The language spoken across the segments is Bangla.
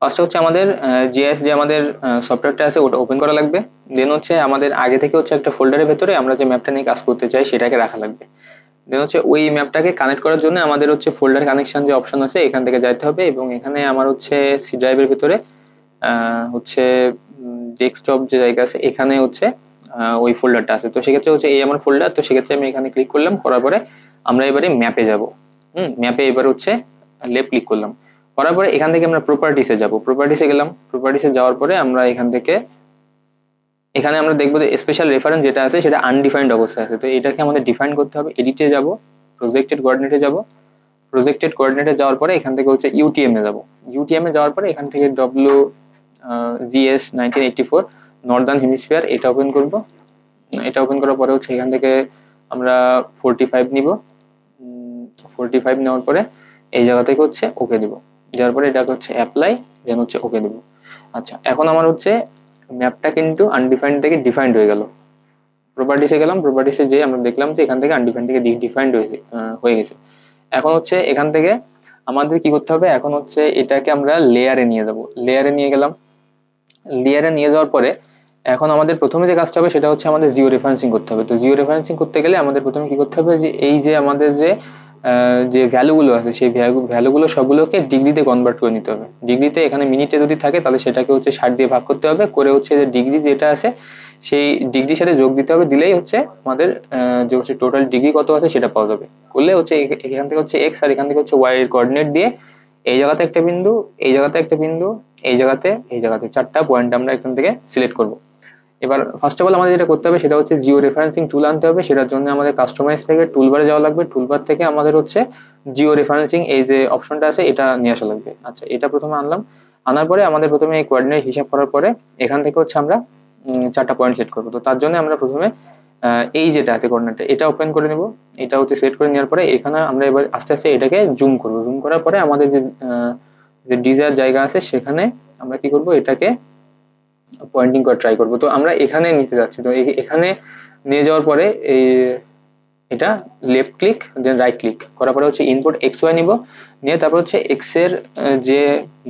ফার্স্ট হচ্ছে আমাদের জিএস যে আমাদের সফটওয়্যারটা আছে ওটা ওপেন করা লাগবে। দেন হচ্ছে আমাদের আগে থেকে হচ্ছে একটা ফোল্ডারের ভেতরে আমরা যে ম্যাপটা নিয়ে কাজ করতে চাই সেটাকে রাখা লাগবে। দেন হচ্ছে ওই ম্যাপটাকে কানেক্ট করার জন্য আমাদের হচ্ছে ফোল্ডার কানেকশন যে অপশন আছে এখান থেকে যাইতে হবে, এবং এখানে আমার হচ্ছে সি ড্রাইভের ভিতরে হচ্ছে ডেস্কটপ যে জায়গা আছে এখানে হচ্ছে ওই ফোল্ডারটা আছে। তো সেক্ষেত্রে হচ্ছে এই আমার ফোল্ডার, তো সেক্ষেত্রে আমি এখানে ক্লিক করলাম, করার পরে আমরা এবারে ম্যাপে যাব। ম্যাপে এবার হচ্ছে লেফট ক্লিক করলাম, করার পরে এখান থেকে আমরা প্রপার্টিসে যাব। প্রপার্টিসে গেলাম, প্রপার্টিসে যাওয়ার পরে আমরা এখান থেকে এখানে আমরা দেখবো যে স্পেশাল রেফারেন্স যেটা আছে সেটা আনডিফাইন্ড অবস্থায় আছে, তো এটাকে আমাদের ডিফাইন করতে হবে। এডিটে যাব, প্রজেক্টেড কোঅর্ডিনেটে যাব, প্রজেক্টেড কোঅর্ডিনেটে যাওয়ার পরে এখান থেকে হচ্ছে ইউটিএম এ যাব। ইউটিএম এ যাওয়ার পরে এখান থেকে ডব্লিউ জিএস 1984 নর্দার্ন হেমিস্ফিয়ার এটা ওপেন করব। এটা ওপেন করার পরে হচ্ছে এখান থেকে আমরা 45 নিব। 45 নেওয়ার পরে এই জায়গা থেকে হচ্ছে ওকে দিব, দেওয়ার পরে এটাকে হচ্ছে অ্যাপ্লাই, দেন হচ্ছে ওকে দিব। আচ্ছা, এখন আমার হচ্ছে ম্যাপটা কিন্তু আনডিফাইন্ড থেকে ডিফাইন্ড হয়ে গেল। প্রপার্টিসে গেলাম, প্রপার্টিসে যে আমরা দেখলাম যে এখান থেকে আনডিফাইন্ড থেকে ডিফাইন্ড হয়ে গেছে। এখন হচ্ছে এখান থেকে আমাদের কি করতে হবে, এখন হচ্ছে এটাকে আমরা লেয়ারে নিয়ে যাব। লেয়ারে নিয়ে গেলাম, লেয়ারে নিয়ে যাওয়ার পরে এখন আমাদের প্রথমে যে কাজটা হবে সেটা হচ্ছে আমাদের জিও রেফারেন্সিং করতে হবে। তো জিও রেফারেন্সিং করতে গেলে আমাদের প্রথমে কি করতে হবে, যে এই যে আমাদের যে ভ্যালুগুলো আছে সেই ভ্যালুগুলো সবগুলোকে ডিগ্রিতে কনভার্ট করে নিতে হবে। ডিগ্রিতে এখানে মিনিটে যদি থাকে তাহলে সেটাকে হচ্ছে 60 দিয়ে ভাগ করতে হবে, করে হচ্ছে যে ডিগ্রি যেটা আছে সেই ডিগ্রির সাথে যোগ দিতে হবে, দিলেই হচ্ছে আমাদের যে হচ্ছে টোটাল ডিগ্রি কত আছে সেটা পাওয়া যাবে। করলে হচ্ছে এখান থেকে হচ্ছে এক্স আর এখান থেকে হচ্ছে ওয়াই এর কোঅর্ডিনেট দিয়ে এই জায়গাতে একটা বিন্দু, এই জায়গাতে একটা বিন্দু, এই জায়গাতে চারটা পয়েন্ট আমরা এখান থেকে সিলেক্ট করব। এবার ফার্স্ট অফ অল আমাদের যেটা করতে হবে সেটা হচ্ছে জিও রেফারেন্সিং টুল আনতে হবে। সেটার জন্য আমাদের কাস্টমাইজ থেকে টুলবারে যাওয়া লাগবে, টুলবার থেকে আমাদের হচ্ছে জিও রেফারেন্সিং এই যে অপশনটা আছে এটা নিয়ে আসা লাগবে। আচ্ছা, এটা প্রথমে আনলাম, আনার পরে আমাদের প্রথমে এই কোঅর্ডিনেট হিসাব করার পরে এখান থেকে হচ্ছে আমরা চারটা পয়েন্ট সেট করবো। তো তার জন্য আমরা প্রথমে এই যেটা আছে কোঅর্ডিনেট এটা ওপেন করে নেব। এটা হচ্ছে সেট করে নেওয়ার পরে এখানে আমরা এবার আস্তে আস্তে এটাকে জুম করবো। জুম করার পরে আমাদের যে ডিজায়ার জায়গা আছে সেখানে আমরা কি করব, এটাকে পয়েন্টিং করে ট্রাই করব। তো আমরা এখানে নিতে যাচ্ছি, তো এখানে নিয়ে যাওয়ার পরে এই এটা লেফট ক্লিক দেন রাইট ক্লিক করার পরে হচ্ছে ইনপুট এক্স ওয়াই নিব, নিয়ে তারপর হচ্ছে এক্স এর যে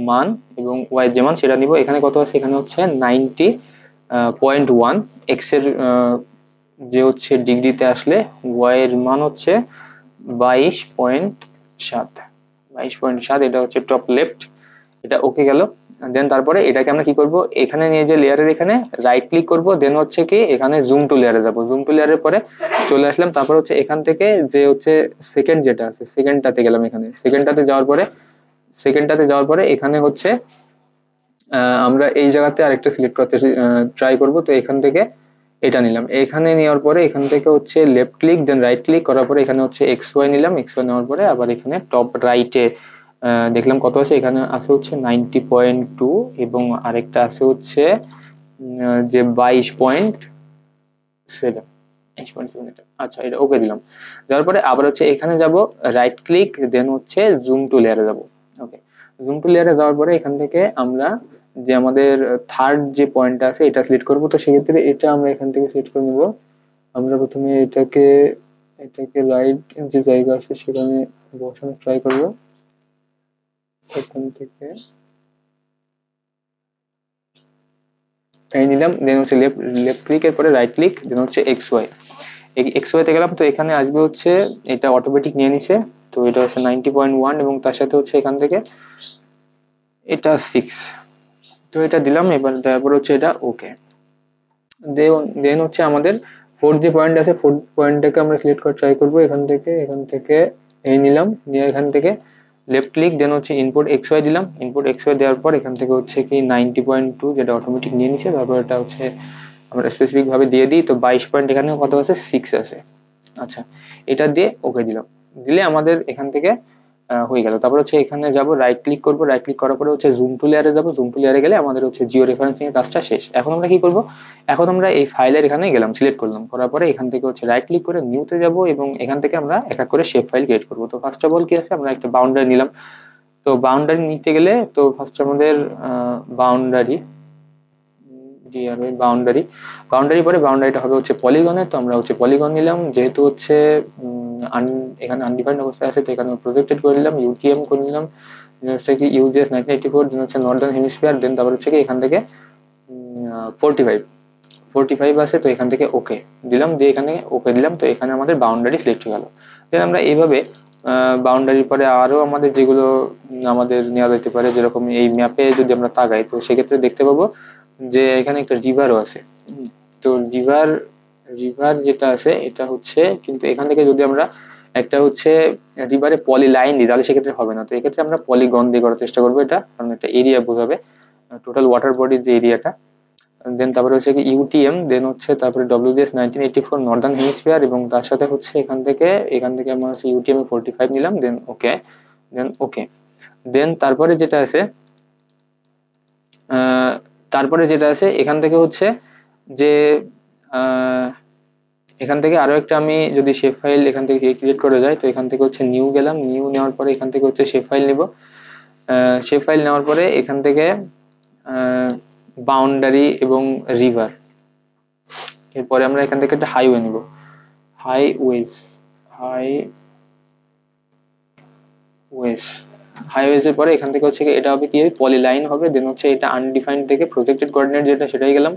মান এবং ওয়াই যে মান সেটা নিব। এখানে কত আছে, এখানে হচ্ছে 90.1, এক্স এর যে হচ্ছে ডিগ্রিতে আসলে ওয়াই এর মান হচ্ছে 22.7, 22.7, এটা হচ্ছে টপ লেফট, এটা ওকে গেল। দেন তারপরে এটাকে আমরা কি করব, এখানে নিয়ে যে লেয়ারের এখানে রাইট ক্লিক করব, দেন হচ্ছে কি এখানে জুম টু লেয়ারে যাব। জুম টু লেয়ারের পরে চলে আসলাম, তারপর হচ্ছে এখান থেকে যে হচ্ছে সেকেন্ড যেটা আছে সেকেন্ডটাতে গেলাম। এখানে সেকেন্ডটাতে যাওয়ার পরে এখানে হচ্ছে আমরা এই জায়গাতে আরেকটা সিলেক্ট করতে ট্রাই করব। তো এখান থেকে এটা নিলাম, এখানে নেওয়ার পরে এখান থেকে হচ্ছে লেফট ক্লিক দেন রাইট ক্লিক করার পরে এখানে হচ্ছে এক্স ওয়াই নিলাম। এক্স ওয়াই নেওয়ার পরে আবার এখানে টপ রাইটে দেখলাম কত আছে, এখানে আছে হচ্ছে 90.2 এবং আরেকটা আছে হচ্ছে যে 22.7, 22.7 এটা। আচ্ছা, এটা ওকে দিলাম। দেওয়ার পরে আবার হচ্ছে এখানে যাব, রাইট ক্লিক দেন হচ্ছে জুম টু লেয়ারে যাব। ওকে, জুম টু লেয়ারে যাওয়ার পরে এখান থেকে আমরা যে আমাদের থার্ড যে পয়েন্টটা আছে এটা সিলেক্ট করব। তো সেক্ষেত্রে এটা আমরা এখান থেকে সিলেক্ট করে নিব। আমরা প্রথমে এটাকে রাইট যে জায়গা আছে সেখানে বসানো ট্রাই করব। এখান থেকে এই নিলাম, দেন হচ্ছে লেফট লেফট ক্লিকের পরে রাইট ক্লিক দেন হচ্ছে এক্স ওয়াই। এক্স ওয়াই তে গেলাম, তো এখানে আসবে হচ্ছে এটা অটোমেটিক নিয়ে নিছে। তো এটা হচ্ছে 90.1 এবং তার সাথে হচ্ছে এখান থেকে এটা 6, তো এটা দিলাম। এবার তারপর হচ্ছে এটা ওকে। দেন হচ্ছে আমাদের ফোর্থ যে পয়েন্ট আছে ফোর্থ পয়েন্টটাকে আমরা সিলেক্ট করে ট্রাই করব। এখান থেকে এই নিলাম, নিয়ে এখান থেকে লেফট ক্লিক দেন হচ্ছে ইনপুট এক্স ওয়াই দিলাম। ইনপুট এক্স ওয়াই দেওয়ার পর এখান থেকে হচ্ছে কি 90.2 যেটা অটোমেটিক নিয়ে নিচ্ছে, তারপর এটা হচ্ছে আমরা স্পেসিফিক ভাবে দিয়ে দিই। তো 22 পয়েন্ট এখানে কত আছে, 6 আছে। আচ্ছা, এটা দিয়ে ওকে দিলাম, দিলে আমাদের এখান থেকে হয়ে গেল। তারপর হচ্ছে এখানে যাব, রাইট ক্লিক করব, রাইট ক্লিক করার পরে হচ্ছে জুম টু লেয়ারে যাব। জুম টু লেয়ারে গেলে আমাদের হচ্ছে জিও রেফারেন্সিং এর কাজটা শেষ। এখন আমরা কি করব, এখন আমরা এই ফাইলের এখানে গেলাম, সিলেক্ট করলাম, করার পরে এখান থেকে হচ্ছে রাইট ক্লিক করে নিউতে যাব এবং এখান থেকে আমরা এক এক করে শেপ ফাইল ক্রিয়েট করব। তো ফার্স্ট অফ অল কি আছে, আমরা একটা বাউন্ডারি নিলাম। তো বাউন্ডারি নিতে গেলে তো ফার্স্ট আমাদের বাউন্ডারি বাউন্ডারি বাউন্ডারি পরে বাউন্ডারিটা হবে হচ্ছে পলিগনে। তো আমরা হচ্ছে পলিগন নিলাম, যেহেতু হচ্ছে এখানে আনডিফাইন্ড অবস্থায় আছে তো এখানে প্রজেক্টেড করে নিলাম, ইউটিএম করে নিলাম। হচ্ছে কি ইউজিএস 1984, দেন হচ্ছে নর্দার্ন হেমিস্ফিয়ার, দেন তারপর হচ্ছে কি এখান থেকে 45 আছে, তো এখান থেকে ওকে দিলাম, দিয়ে এখানে ওকে দিলাম, তো এখানে আমাদের বাউন্ডারি সিলেক্ট হয়ে গেল। দেন আমরা এইভাবে বাউন্ডারির পরে আরো আমাদের যেগুলো আমাদের নেওয়া যেতে পারে, যেরকম এই ম্যাপে যদি আমরা তাকাই তো সেক্ষেত্রে দেখতে পাবো যে এখানে একটা রিভারও আছে। তো রিভার রিভার যেটা আছে এটা হচ্ছে, কিন্তু এখান থেকে যদি আমরা একটা হচ্ছে রিভারে পলি লাইন দিই তাহলে সেক্ষেত্রে হবে না, তো এক্ষেত্রে আমরা পলিগন দিয়ে করার চেষ্টা করবো এটা, কারণ একটা এরিয়া বোঝাবে, টোটাল ওয়াটার বডির যে এরিয়াটা। দেন তারপরে হচ্ছে কি ইউটিএম, দেন হচ্ছে তারপরে ডব্লিউজিএস 1984 নর্দার্ন হেমিস্ফিয়ার, এবং তার সাথে হচ্ছে এখান থেকে আমরা হচ্ছে ইউটিএম 45 নিলাম, দেন ওকে, দেন ওকে। দেন আহ, তারপরে যেটা আছে এখান থেকে হচ্ছে যে আহ, এখান থেকে আরো একটা আমি যদি শেপ ফাইল এখান থেকে ক্রিয়েট করে যাই, তো এখান থেকে হচ্ছে নিউ গেলাম, নিউ নেওয়ার পরে এখান থেকে হচ্ছে শেপ ফাইল নিব, শেপ ফাইল নেওয়ার পরে এখান থেকে বাউন্ডারি এবং রিভার, এরপরে আমরা এখান থেকে একটা হাইওয়ে নিব, হাইওয়েজ হাইওয়েজ হাইওয়েজ এর পরে এখান থেকে হচ্ছে কি এটা হবে কি পলি লাইন হবে, দেন হচ্ছে এটা আনডিফাইন্ড থেকে প্রজেক্টেড কোঅর্ডিনেট যেটা সেটাই গেলাম,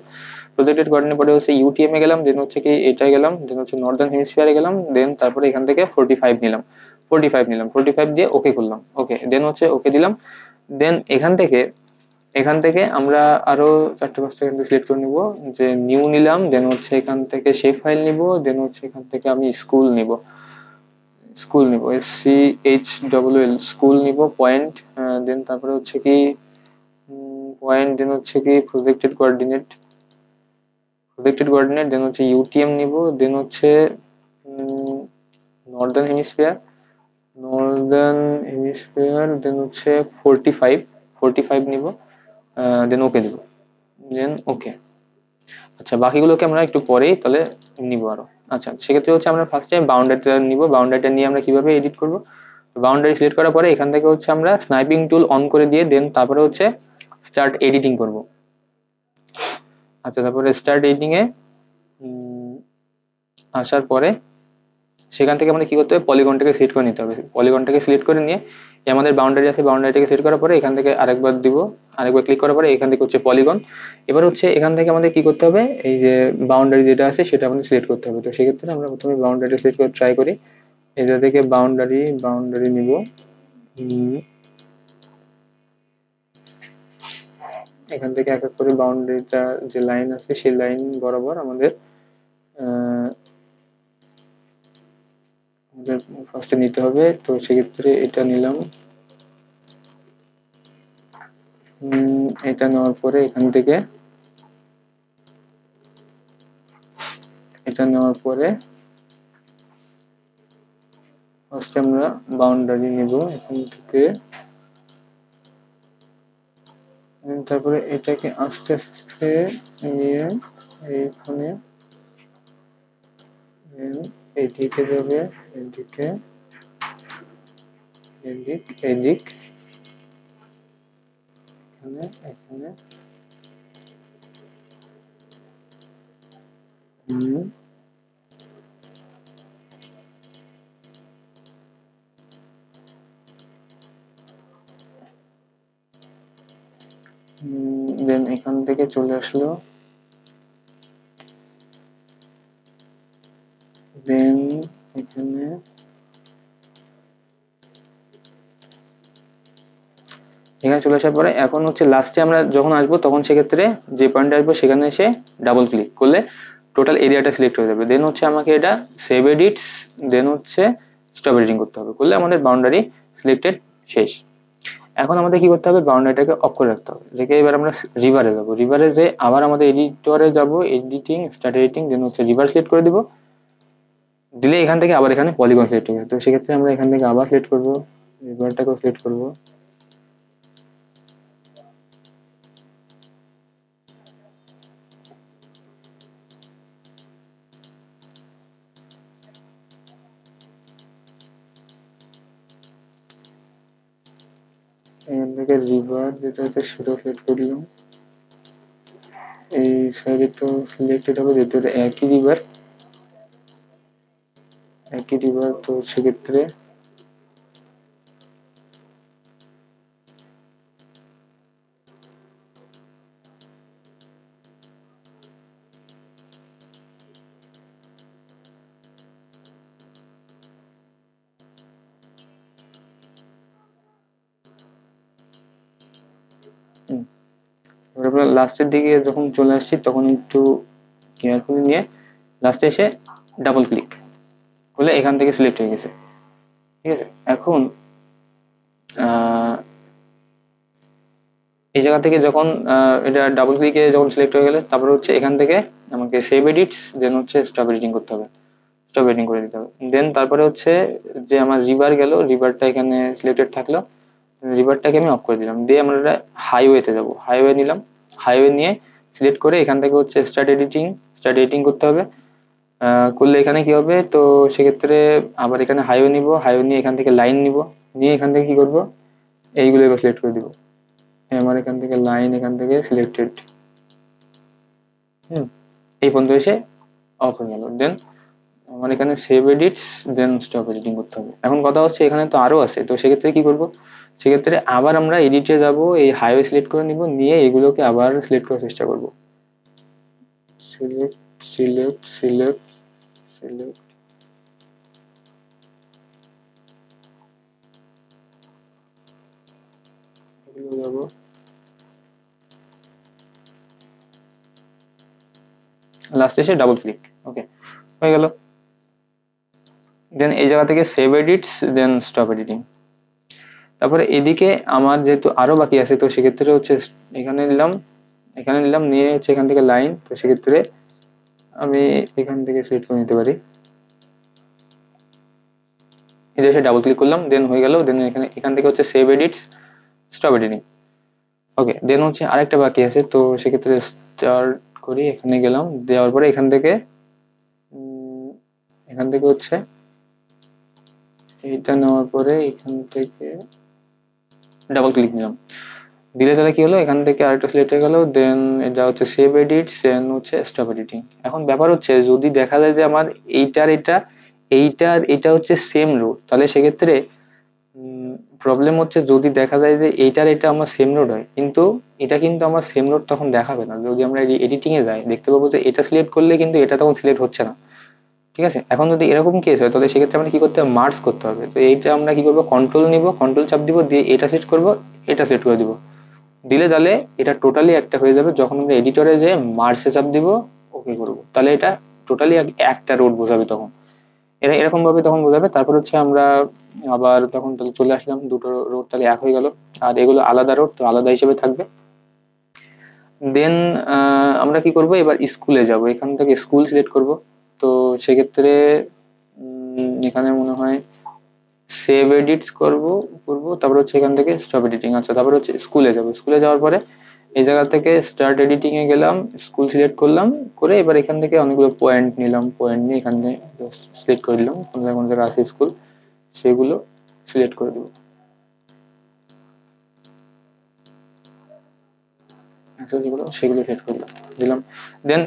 প্রজেক্টেড কোঅর্ডিনেট পরে হচ্ছে ইউটিএম এ গেলাম, দেন হচ্ছে কি এটাই গেলাম, দেন হচ্ছে নর্দার্ন হেমিস্ফিয়ারে গেলাম, দেন তারপরে এখান থেকে 45 দিয়ে ওকে করলাম, ওকে, দেন হচ্ছে ওকে দিলাম। দেন এখান থেকে আমরা আরো 4-5টা এখান থেকে সিলেক্ট করে নিব, যে নিউ নিলাম, দেন হচ্ছে এখান থেকে শেপ ফাইল নিব, দেন হচ্ছে এখান থেকে আমি স্কুল নিব SCHWL স্কুল নিব পয়েন্ট, দেন তারপরে হচ্ছে কি পয়েন্ট, দেন হচ্ছে কি প্রজেক্টেড কোঅর্ডিনেট, দেন হচ্ছে ইউটিএম নিব, দেন হচ্ছে নর্দার্ন হেমিস্ফিয়ার দেন হচ্ছে 45 নিব, দেন ওকে দিব, দেন ওকে। আচ্ছা, বাকিগুলোকে আমরা একটু পরেই তাহলে নিব আরো। আচ্ছা, সেক্ষেত্রে হচ্ছে আমরা ফার্স্ট টাইম বাউন্ডারিটা নিব, বাউন্ডারিটা নিয়ে আমরা কিভাবে এডিট করব, বাউন্ডারি সিলেক্ট করার পরে এখান থেকে হচ্ছে আমরা স্নাইপিং টুল অন করে দিয়ে দেন তারপরে হচ্ছে স্টার্ট এডিটিং করব। আচ্ছা, তারপরে স্টার্ট এডিটিং এ আসার পরে সেখান থেকে আমাদের কি করতে হবে, পলিগনটাকে সিলেক্ট করে নিতে হবে, পলিগনটাকে সিলেক্ট করে নিয়ে আমাদের বাউন্ডারি আছে, বাউন্ডারিটাকে সিলেক্ট করার পরে এখান থেকে আরেকবার ক্লিক করার পরে এখান থেকে হচ্ছে পলিগন। এবার হচ্ছে এখান থেকে আমাদের কি করতে হবে, এই যে বাউন্ডারি যেটা আছে সেটা আমাদের সিলেক্ট করতে হবে, তো সেক্ষেত্রে আমরা প্রথমে বাউন্ডারিটা সিলেক্ট করে ট্রাই করি, এটা থেকে বাউন্ডারি নিব, এখান থেকে এক এক করে বাউন্ডারিটা যে লাইন আছে সেই লাইন বরাবর আমাদের ফার্স্টে নিতে হবে, তো সেক্ষেত্রে এটা নিলাম, এটা নেওয়ার পরে এখান থেকে এটা নেওয়ার পরে ফার্স্টে আমরা বাউন্ডারি নিব এখান থেকে, তারপরে এটাকে আস্তে আস্তে নিয়ে এইখানে এদিকে যাবে, এদিকে এদিক এখানে এখানে দেন এখান থেকে চলে আসলো, দেন এখানে চলে আসার পরে এখন হচ্ছে লাস্টে আমরা যখন আসবো তখন সেক্ষেত্রে যে পয়েন্টে আসবো সেখানে এসে ডাবল ক্লিক করলে টোটাল এরিয়াটা সিলেক্ট হয়ে যাবে, দেন হচ্ছে আমাকে এটা সেভ এডিটস, দেন হচ্ছে স্টপ এডিটিং করতে হবে, করলে আমাদের বাউন্ডারি সিলেক্টেড শেষ। এখন আমাদের কি করতে হবে, বাউন্ডারিটাকে অফ করে রাখতে হবে, রেখে এবার আমরা রিভারে যাবো, রিভারে যে আবার আমাদের এডিটরে যাব, এডিটিং স্টার্ট এডিটিং, দেন হচ্ছে রিভার সিলেক্ট করে দিব, দিলে এখান থেকে আবার এখানে পলিগন সিলেক্ট হবে, তো সেক্ষেত্রে আমরা এখান থেকে আবার সিলেক্ট করবো, রিভারটাকেও সিলেক্ট করবো, এখান থেকে রিভার যেটা আছে সেটাও সিলেক্ট করলাম, এই সাইডে তো সিলেক্টেড হবে যেহেতু এটা একই রিভার, তো সেক্ষেত্রে তারপরে লাস্টের দিকে যখন চলে আসছি তখন একটু কেয়ারফুলি নিয়ে লাস্টে এসে ডাবল ক্লিক করলে এখান থেকে সিলেক্ট হয়ে গেছে। ঠিক আছে, এখন এই জায়গা থেকে যখন এটা ডাবল ক্লিকে যখন সিলেক্ট হয়ে গেলে তারপরে হচ্ছে এখান থেকে আমাকে সেভ এডিটস দেন হচ্ছে স্টপ এডিটিং করতে হবে, স্টপ এডিটিং করে দিতে হবে। দেন তারপরে হচ্ছে যে আমার রিভার গেল, রিভারটা এখানে সিলেক্টেড থাকলো, রিভারটাকে আমি অফ করে দিলাম, দিয়ে আমরা হাইওয়েতে যাব, হাইওয়ে নিলাম, হাইওয়ে নিয়ে সিলেক্ট করে এখান থেকে হচ্ছে স্টার্ট এডিটিং করতে হবে। করলে এখানে কি হবে, তো সেক্ষেত্রে আবার এখানে হাইওয়ে নিব, হাইওয়ে নিয়ে এখান থেকে লাইন নিব, নিয়ে এখান থেকে কি করব, এইগুলো এবার সিলেক্ট করে দিব। আমার এখান থেকে লাইন এখান থেকে সিলেক্টেড, এই পর্যন্ত এসে অফ হয়ে গেল। দেন আমার এখানে সেভ এডিটস দেন স্টপ এডিটিং করতে হবে। এখন কথা হচ্ছে এখানে তো আরো আছে, তো সেক্ষেত্রে কি করব, সেক্ষেত্রে আবার আমরা এডিটে যাব, এই হাইওয়ে সিলেক্ট করে নিব, নিয়ে এগুলোকে আবার সিলেক্ট করার চেষ্টা করব, সিলেক্ট সিলেক্ট সিলেক্ট সিলেক্ট, এগুলো যাব, লাস্টে এসে ডাবল ক্লিক, ওকে হয়ে গেল। দেন এই জায়গা থেকে সেভ এডিটস দেন স্টপ এডিটিং। তারপরে এদিকে আমার যেহেতু আরো বাকি আছে, তো সেক্ষেত্রে হচ্ছে এখানে নিলাম, এখানে নিলাম, নিয়ে হচ্ছে এখান থেকে লাইন, তো সেক্ষেত্রে আমি এখান থেকে সিলেক্ট করে নিতে পারি, এটা এসে ডাবল ক্লিক করলাম, দেন হয়ে গেল। দেন এখানে এখান থেকে হচ্ছে সেভ এডিটস স্টপ এডিটিং, ওকে। দেন হচ্ছে আরেকটা বাকি আছে, তো সেক্ষেত্রে স্টার্ট করি, এখানে গেলাম, দেওয়ার পরে এখান থেকে হচ্ছে এইটা নেওয়ার পরে এখান থেকে ডাবল ক্লিক নিলাম, দিলে তাহলে কি হলো, এখান থেকে আরেকটা সিলেক্ট হয়ে গেল। দেন এটা হচ্ছে সেভ এডিটস দেন হচ্ছে স্টপ এডিটিং। এখন ব্যাপার হচ্ছে যদি দেখা যায় যে আমার এইটার এটা এইটার এটা হচ্ছে সেম রুট, তাহলে সেক্ষেত্রে প্রবলেম হচ্ছে যদি দেখা যায় যে এইটার এটা আমার সেম নোড হয়, কিন্তু এটা কিন্তু আমার সেম নোড তখন দেখাবে না। যদি আমরা এডিটিং এ যাই দেখতে পাবো যে এটা সিলেক্ট করলে কিন্তু এটা তখন সিলেক্ট হচ্ছে না। ঠিক আছে, এখন যদি এরকম কেস হয় তাহলে সেক্ষেত্রে আমরা কি করতে হবে, মার্জ করতে হবে। তো এইটা আমরা কি করবো, কন্ট্রোল নিব, কন্ট্রোল চাপ দিব, দিয়ে এটা সেট করব, এটা সেট করে দিব, দিলে তাহলে এটা টোটালি একটা হয়ে যাবে। যখন আমরা এডিটরে যে মার্জে চাপ দিব, ওকে করবো, তাহলে এটা টোটালি একটা রোড বোঝাবে তখন, এটা এরকম ভাবে তখন বোঝাবে। তারপর হচ্ছে আমরা আবার তখন তাহলে চলে আসলাম, দুটো রোড তাহলে এক হয়ে গেল, আর এগুলো আলাদা রোড, তো আলাদা হিসেবে থাকবে। দেন আমরা কি করব, এবার স্কুলে যাব, এখান থেকে স্কুল সিলেক্ট করব। তো সেক্ষেত্রে এখানে মনে হয় সেভ এডিটস করব করব, তারপর হচ্ছে এখান থেকে স্টপ এডিটিং, আচ্ছা তারপর হচ্ছে স্কুলে যাব, স্কুলে যাওয়ার পরে এই জায়গা থেকে স্টার্ট এডিটিং এ গেলাম, স্কুল সিলেক্ট করলাম, করে এবার এখান থেকে অনেকগুলো পয়েন্ট নিলাম, পয়েন্ট নিয়ে এখানে সিলেক্ট করে দিলাম, কোন জায়গায় আছে স্কুল সেগুলো সিলেক্ট করে দেবো, যেগুলো সেগুলো সেট করলাম, দিলাম। দেন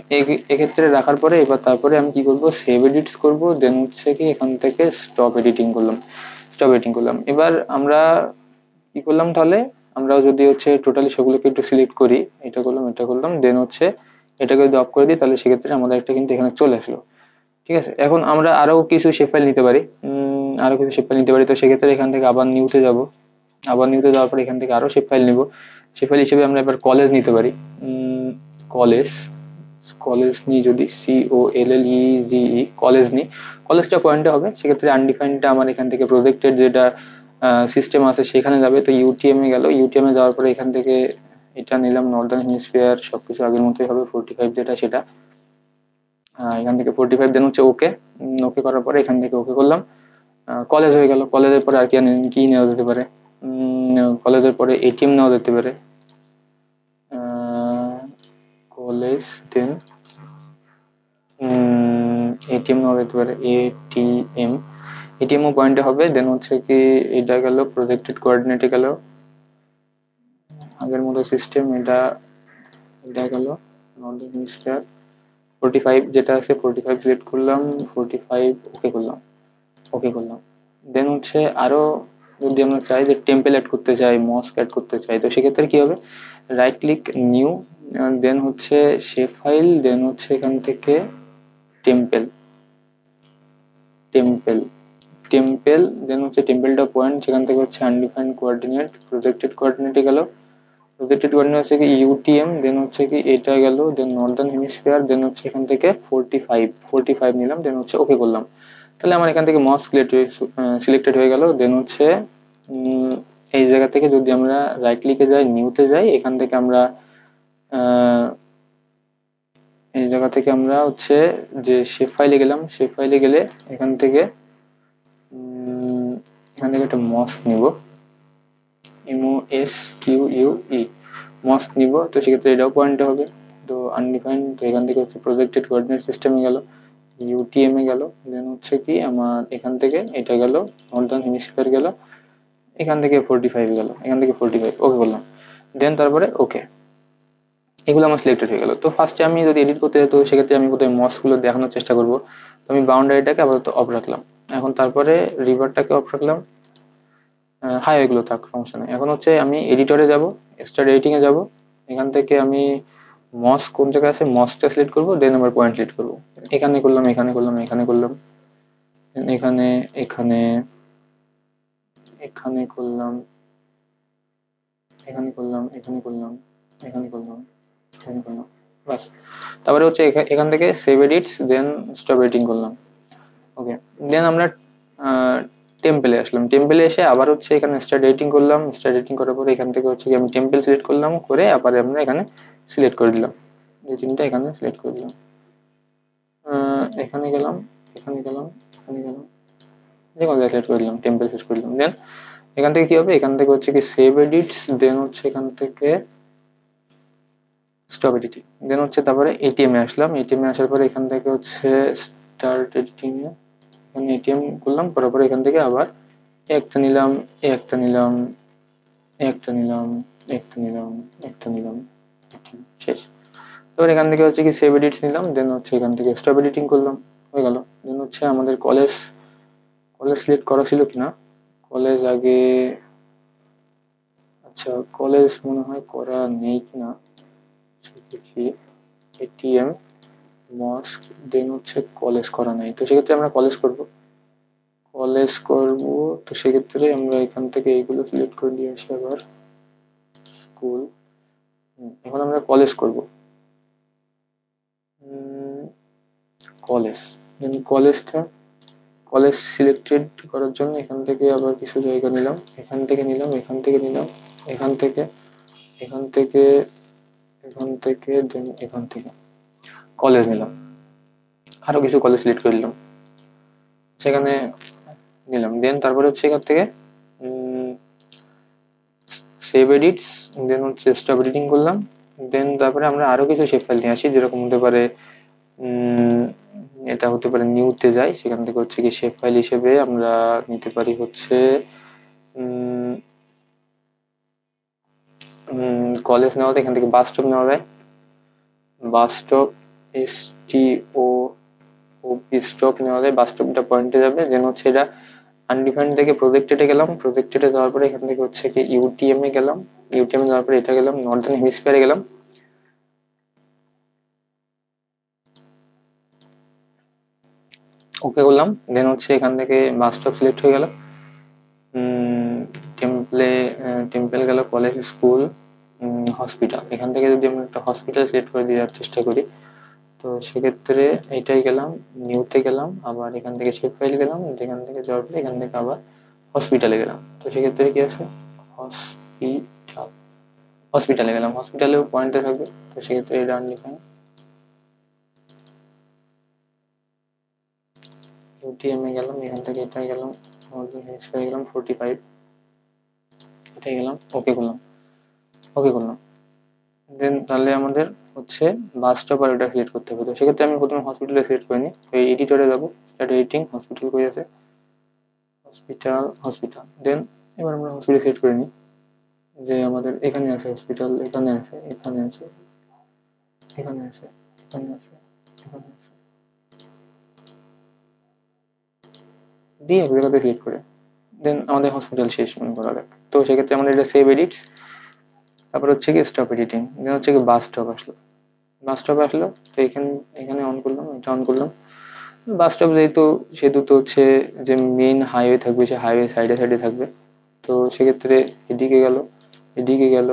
এক্ষেত্রে রাখার পরে এবার তারপরে আমি কি করব, সেভ এডিটস করব, দেন হচ্ছে কি এখান থেকে স্টপ এডিটিং করলাম, স্টপ এডিটিং করলাম। এবার আমরা কি করলাম তাহলে, আমরা যদি হচ্ছে টোটালি সেগুলোকে একটু সিলেক্ট করি, এটা করলাম, এটা করলাম, দেন হচ্ছে এটাকে যদি অফ করে দিই, তাহলে সেক্ষেত্রে আমাদের একটা কিন্তু এখানে চলে আসলো। ঠিক আছে, এখন আমরা আরো কিছু শেপ ফাইল নিতে পারি, আরো কিছু শেপ ফাইল নিতে পারি। তো সেক্ষেত্রে এখান থেকে আবার নিউতে যাব, আবার নিউতে যাওয়ার পর এখান থেকে আরো শেপ ফাইল নিব। শেপ ফাইল হিসেবে আমরা এবার কলেজ নিতে পারি, কলেজ, কলেজ নিই যদি, COLLEGE কলেজ নিই, কলেজটা পয়েন্টে হবে, সেক্ষেত্রে আনডিফাইন্ডটা আমার এখান থেকে প্রজেক্টেড যেটা সিস্টেম আছে সেখানে যাবে। তো ইউটিএম এ গেল, ইউটিএম এ যাওয়ার পরে এখান থেকে এটা নিলাম, নর্দার্ন হেমিস্ফিয়ার, সবকিছু আগের মতোই হবে, 45 যেটা সেটা, এখান থেকে 45, দেন হচ্ছে ওকে, ওকে করার পরে এখান থেকে ওকে করলাম, কলেজ হয়ে গেল। কলেজের পরে আর কি নেওয়া যেতে পারে, কলেজের পরে এটিএম নেওয়া যেতে পারে, কলেজ দেন এটিএম নেওয়া যেতে পারে, এটিএম, এটিএমও পয়েন্টে হবে। দেন হচ্ছে কি এটা গেল, প্রজেক্টেড কোঅর্ডিনেটে গেল, আগের মতো সিস্টেম, এটা এটা গেল, নর্দার্ন হেমিস্ফিয়ার 45 যেটা আছে 45 সিলেক্ট করলাম, 45 ওকে করলাম, ওকে করলাম। দেন হচ্ছে আরো যদি আমরা চাই যে টেম্পল অ্যাড করতে চাই, মস্ক অ্যাড করতে চাই, তো সেক্ষেত্রে কি হবে, রাইট ক্লিক নিউ, দেন হচ্ছে শেপ ফাইল, দেন হচ্ছে এখান থেকে টেম্পল, টেম্পল দেন হচ্ছে টেম্পলটা পয়েন্ট, সেখান থেকে হচ্ছে আনডিফাইন্ড কোঅর্ডিনেট, প্রজেক্টেড কোঅর্ডিনেটে গেল, প্রজেক্টেড কোঅর্ডিনেট হচ্ছে কি ইউটিএম, দেন হচ্ছে কি এটা গেল, দেন নর্দার্ন হেমিস্ফিয়ার, দেন হচ্ছে এখান থেকে 45 নিলাম, দেন হচ্ছে ওকে করলাম। তাহলে আমার এখান থেকে মস সিলেক্টেড হয়ে গেল। দেন হচ্ছে এই জায়গা থেকে যদি আমরা রাইট ক্লিকে যাই, নিউতে যাই, এখান থেকে আমরা এই জায়গা থেকে আমরা হচ্ছে যে শেপ ফাইলে গেলাম, শেপ ফাইলে গেলে এখান থেকে একটা মস নিব, MOSQUE মস নিব। তো সেক্ষেত্রে এটাও পয়েন্ট হবে, তো আনডিফাইন্ড। তো এখান থেকে হচ্ছে প্রজেক্টেড কোঅর্ডিনেট সিস্টেমে গেল, UTM এ গেল, দেন হচ্ছে কি আমার এখান থেকে এটা গেল, নর্দার্ন হেমিস্ফিয়ার গেল, এখান থেকে 45 গেল, এখান থেকে 45 ওকে করলাম। দেন তারপরে ওকে, এগুলো আমার সিলেক্টেড হয়ে গেল। তো ফার্স্টে আমি যদি এডিট করতে যেত, সেক্ষেত্রে আমি প্রথমে মসগুলো দেখানোর চেষ্টা করব। তো আমি বাউন্ডারিটাকে আপাতত অফ রাখলাম, এখন তারপরে রিভারটাকে অফ রাখলাম, হাইওয়েগুলো থাক, সমস্যা নেই। এখন হচ্ছে আমি এডিটরে যাব, স্টার্ট এডিটিং এ যাব, এখান থেকে আমি মস কোন জায়গায় আছে মসটা সিলেক্ট করব, দেন আবার পয়েন্ট সিলেক্ট করব। এখানে করলাম, এখানে করলাম, এখানে করলাম, এখানে এখানে এখানে করলাম, এখানে করলাম, এখানে করলাম, এখানে করলাম, এখানে করলাম, বাস। তারপরে হচ্ছে এখান থেকে সেভ এডিটস, দেন স্টপ এডিটিং করলাম, ওকে। দেন আমরা টেম্পেলে আসলাম, টেম্পেলে এসে আবার হচ্ছে এখানে স্টার্ট এডিটিং করলাম, স্টার্ট এডিটিং করার পরে এখান থেকে হচ্ছে আমি টেম্পেল সিলেক্ট করলাম, করে আবার আমরা এখানে সিলেক্ট করে দিলাম, এই তিনটা এখানে সিলেক্ট করে দিলাম, এখানে গেলাম, এখানে গেলাম, এখানে গেলাম, যে কোনো জায়গায় সিলেক্ট করে দিলাম, টেম্পেল সিলেক্ট করে দিলাম। দেন এখান থেকে কি হবে, এখান থেকে হচ্ছে কি সেভ এডিটস, দেন হচ্ছে এখান থেকে স্টপ এডিটিং, দেন হচ্ছে তারপরে এটিএম এ আসলাম, এটিএম এ আসার পরে এখান থেকে হচ্ছে স্টার্ট এডিটিং এ এখানে এটিএম করলাম, করার পরে এখান থেকে আবার একটা নিলাম, একটা নিলাম, একটা নিলাম, একটা নিলাম, একটা নিলাম, শেষ। এবার এখান থেকে হচ্ছে কি সেভ এডিটস নিলাম, দেন হচ্ছে এখান থেকে স্টপ এডিটিং করলাম, হয়ে গেল। দেন হচ্ছে আমাদের কলেজ, কলেজ সিলেক্ট করা ছিল কিনা, কলেজ আগে, আচ্ছা কলেজ মনে হয় করা নেই কিনা দেখি, এটিএম মস্ক, দেন হচ্ছে কলেজ করা নাই, তো সেক্ষেত্রে আমরা কলেজ করব, কলেজ করব। তো সেক্ষেত্রে আমরা এখান থেকে এইগুলো সিলেক্ট করে দিয়ে আসি আবার, স্কুল, এখন আমরা কলেজ করব, কলেজ, দেন কলেজটা, কলেজ সিলেক্টেড করার জন্য এখান থেকে আবার কিছু জায়গা নিলাম, এখান থেকে নিলাম, এখান থেকে নিলাম, এখান থেকে, এখান থেকে, এখান থেকে, দেন এখান থেকে কলেজ নিলাম, আরো কিছু কলেজ সিলেক্ট করে নিলাম, সেখানে নিলাম। দেন তারপরে হচ্ছে এখান থেকে সেভ এডিটস, দেন হচ্ছে স্টপ এডিটিং করলাম। দেন তারপরে আমরা আরো কিছু শেপ ফাইল নিয়ে আসি, যেরকম হতে পারে এটা হতে পারে নিউতে যাই, সেখান থেকে হচ্ছে কি শেপ ফাইল হিসেবে আমরা নিতে পারি হচ্ছে কলেজ নেওয়াতে এখান থেকে বাস স্টপ নেওয়া যায়, বাস স্টপ, STO স্টপ নেওয়া যায়, বাস স্টপটা পয়েন্টে যাবে। দেন হচ্ছে এটা আনডিফাইন্ড থেকে প্রজেক্টেডে গেলাম, প্রজেক্টেডে যাওয়ার পরে এখান থেকে হচ্ছে কি ইউটিএম এ গেলাম, ইউটিএম এ যাওয়ার পরে এটা গেলাম, নর্দার্ন হেমিস্ফিয়ারে গেলাম, ওকে করলাম। দেন হচ্ছে এখান থেকে বাস স্টপ সিলেক্ট হয়ে গেল, টেম্পলে, টেম্পল গেল, কলেজ, স্কুল, হসপিটাল, এখান থেকে যদি আমরা একটা হসপিটাল সিলেক্ট করে দেওয়ার চেষ্টা করি, তো সেক্ষেত্রে এইটাই গেলাম, নিউতে গেলাম, আবার এখান থেকে শেপ ফাইল গেলাম, এখান থেকে যাওয়ার পরে এখান থেকে আবার হসপিটালে গেলাম, তো সেক্ষেত্রে কি আছে হসপিটাল, হসপিটালে গেলাম, হসপিটালেও পয়েন্টে থাকবে, তো সেক্ষেত্রে এটা আনডিফাইন্ড, ইউটিএম এ গেলাম, এখান থেকে এটা গেলাম, গেলাম 45, এটাই গেলাম, ওকে করলাম, ওকে করলাম। দেন তাহলে আমাদের হচ্ছে বাস স্টপ আর ওটা সিলেক্ট করতে হবে, তো সেক্ষেত্রে আমি প্রথমে হসপিটালে সিলেক্ট করে নিই, তো এই এডিটরে যাবো, স্টার্ট এডিটিং, হসপিটাল কই আছে, হসপিটাল, হসপিটাল, দেন এবার আমরা হসপিটাল সিলেক্ট করে নিই, যে আমাদের এখানে আছে হসপিটাল, এখানে আছে, এখানে আছে, এখানে আছে, এখানে আছে, এখানে আছে, দিয়ে এক জায়গাতে সিলেক্ট করে দেন আমাদের হসপিটাল শেষ মনে করা যাক। তো সেক্ষেত্রে আমাদের এটা সেভ এডিটস, তারপর হচ্ছে কি স্টপ এডিটিং, দেন হচ্ছে কি বাস স্টপ আসলো, বাস স্টপ আসলো, তো এখানে, এখানে অন করলাম, এটা অন করলাম, বাস স্টপ যেহেতু, সেহেতু তো হচ্ছে যে মেইন হাইওয়ে থাকবে, সে হাইওয়ে সাইডে সাইডে থাকবে, তো সেক্ষেত্রে এদিকে গেল, এদিকে গেল,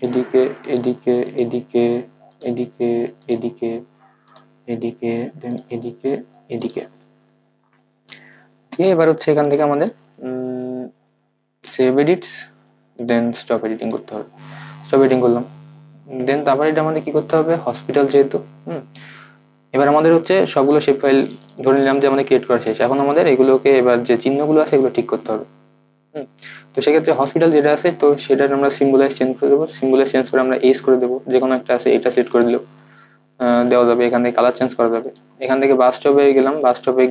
এদিকে এদিকে এদিকে এদিকে এদিকে এদিকে দেন এদিকে এদিকে দিয়ে এবার হচ্ছে এখান থেকে আমাদের সেভ এডিটস দেন স্টপ এডিটিং করতে হবে। স্টপ এডিটিং করলাম, দেন তারপরে এটা আমাদের কি করতে হবে, হসপিটাল যেহেতু এবার আমাদের হচ্ছে সবগুলো শেপ ফাইল ধরে নিলাম যে আমাদের ক্রিয়েট করা শেষ। এখন আমাদের এগুলোকে এবার যে চিহ্নগুলো আছে এগুলো ঠিক করতে হবে। তো সেক্ষেত্রে হসপিটাল যেটা আছে তো সেটা আমরা সিম্বলাইজ চেঞ্জ করে দেবো, সিম্বলাইজ চেঞ্জ করে আমরা এস করে দেবো, যে কোনো একটা আছে এটা সিলেক্ট করে দিলেও দেওয়া যাবে। এখান থেকে কালার চেঞ্জ করা যাবে। এখান থেকে বাস স্টপে গেলাম, বাস স্টপে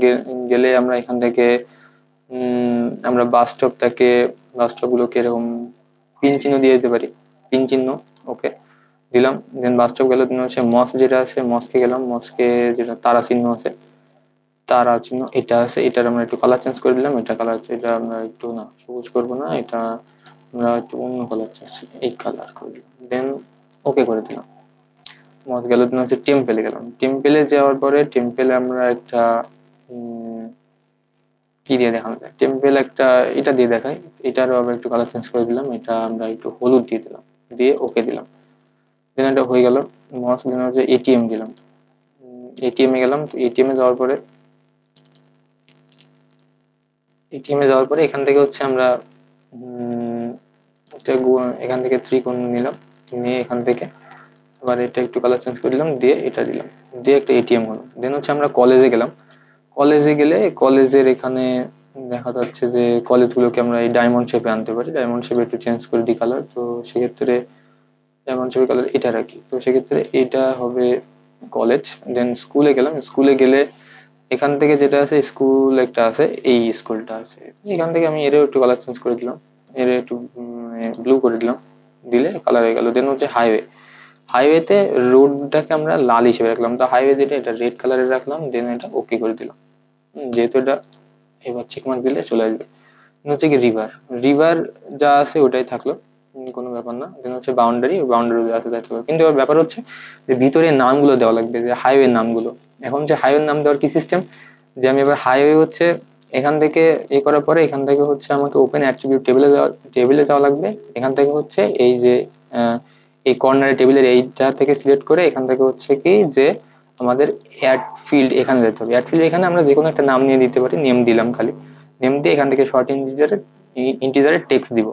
গেলে আমরা এখান থেকে আমরা বাস স্টপটাকে বাস স্টপগুলোকে এরকম পিন চিহ্ন দিয়ে দিতে পারি, পিন চিহ্ন ওকে দিলাম। দেন বাস স্টপ গেলে হচ্ছে মস যেটা আছে মসকে গেলাম, মসকে যেটা তারা চিহ্ন আছে তারা চিহ্ন এটা আছে, এটার আমরা একটু কালার চেঞ্জ করে দিলাম। এটা কালার, এটা আমরা একটু না সবুজ করবো না, এটা আমরা একটু অন্য কালার চাচ্ছি, এই কালার করে দিলাম। দেন ওকে করে দিলাম। মস গেল হচ্ছে টেম্পেলে গেলাম, টেম্পেলে যাওয়ার পরে টেম্পেলে আমরা একটা কি দিয়ে দেখানো যায়, টেম্পেল একটা এটা দিয়ে দেখাই, এটারও আবার একটু কালার চেঞ্জ করে দিলাম, এটা আমরা একটু হলুদ দিয়ে দিলাম, দিয়ে ওকে দিলাম। দেন এটা হয়ে গেল। মস দেন হচ্ছে এটিএম দিলাম, এটিএম এ গেলাম। এটিএম এ যাওয়ার পরে এটিএম এ যাওয়ার পরে এখান থেকে হচ্ছে আমরা এখান থেকে ত্রিকোণ নিলাম, নিয়ে এখান থেকে আবার এটা একটু কালার চেঞ্জ করে দিলাম, দিয়ে এটা দিলাম, দিয়ে একটা এটিএম হলো। দেন হচ্ছে আমরা কলেজে গেলাম, কলেজে গেলে কলেজের এখানে দেখা যাচ্ছে যে কলেজগুলোকে আমরা এই ডায়মন্ড শেপে আনতে পারি, ডায়মন্ড শেপে একটু চেঞ্জ করে দিই কালার। তো সেক্ষেত্রে ডায়মন্ড শেপের কালার এটা রাখি, তো সেক্ষেত্রে এটা হবে কলেজ। দেন স্কুলে গেলাম, স্কুলে গেলে এখান থেকে যেটা আছে স্কুল একটা আছে, এই স্কুলটা আছে, এখান থেকে আমি এরও একটু কালার চেঞ্জ করে দিলাম, এর একটু ব্লু করে দিলাম, দিলে কালার হয়ে গেল। দেন হচ্ছে হাইওয়ে, হাইওয়েতে রোডটাকে আমরা লাল হিসেবে রাখলাম, তো হাইওয়ে যেটা এটা রেড কালারে রাখলাম, দেন এটা ওকে করে দিলাম। যেহেতু এটা এবার চেক মার্ক দিলে চলে আসবে। হচ্ছে কি রিভার, রিভার যা আছে ওটাই থাকলো, কোনো ব্যাপার না। দেন হচ্ছে বাউন্ডারি, বাউন্ডারি যা আছে তাই থাকলো। কিন্তু এবার ব্যাপার হচ্ছে যে ভিতরে নামগুলো দেওয়া লাগবে, যে হাইওয়ে নামগুলো। এখন যে হাইওয়ের নাম দেওয়ার কি সিস্টেম, যে আমি এবার হাইওয়ে হচ্ছে এখান থেকে করার পরে এখান থেকে হচ্ছে আমাকে ওপেন অ্যাট্রিবিউট টেবিলে যাওয়া লাগবে। এখান থেকে হচ্ছে এই যে এই কর্নারে টেবিলের এইটা থেকে সিলেক্ট করে এখান থেকে হচ্ছে কি যে আমাদের অ্যাড ফিল্ড এখানে যেতে হবে। অ্যাড ফিল্ড এখানে আমরা যে কোনো একটা নাম নিয়ে দিতে পারি, নেম দিলাম খালি, নেম দিয়ে এখান থেকে শর্ট ইন্টিজারে টেক্সট দিব।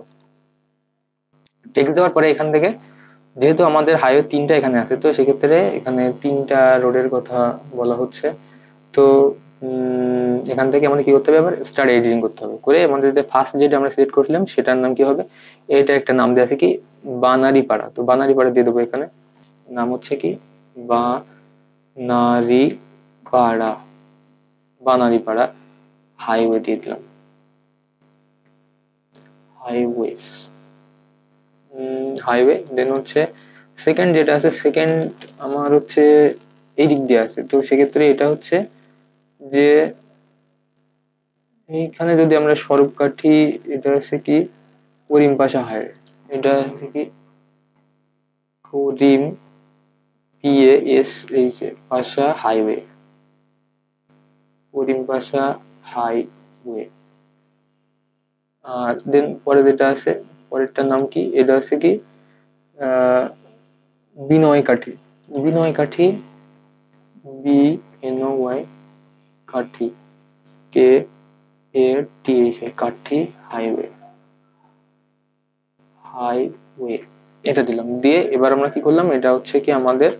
টেক্সট দেওয়ার পরে এখান থেকে যেহেতু আমাদের হাইওয়ে তিনটা এখানে আছে, তো সেক্ষেত্রে এখানে তিনটা রোডের কথা বলা হচ্ছে। তো এখান থেকে আমাদের কি করতে হবে, আবার স্টার্ট এডিটিং করতে হবে, করে আমাদের যে ফার্স্ট যেটা আমরা সিলেক্ট করছিলাম সেটার নাম কি হবে, এটা একটা নাম দেওয়া আছে কি বানারীপাড়া, তো বানারীপাড়া দিয়ে দেবো। এখানে নাম হচ্ছে কি বানারীপাড়া, বানারীপাড়া হাইওয়ে দিয়ে দিলাম, হাইওয়েস হাইওয়ে। দেন হচ্ছে সেকেন্ড যেটা আছে, সেকেন্ড আমার হচ্ছে এই দিক দিয়ে আছে, তো সেক্ষেত্রে এটা হচ্ছে যে এইখানে যদি আমরা স্বরূপকাঠি, এটা হচ্ছে কি করিম পাশা হাইওয়ে, এটা হচ্ছে কি করিম পাশা হাইওয়ে, করিম পাশা হাইওয়ে। আর দেন পরে যেটা আছে পরেরটার নাম কি, এটা হচ্ছে কি আহ বিনয় কাঠি, বিনয় কাঠি, BNOY কাঠি, KATH কাঠি হাইওয়ে, হাইওয়ে এটা দিলাম। দিয়ে এবার আমরা কি করলাম, এটা হচ্ছে কি আমাদের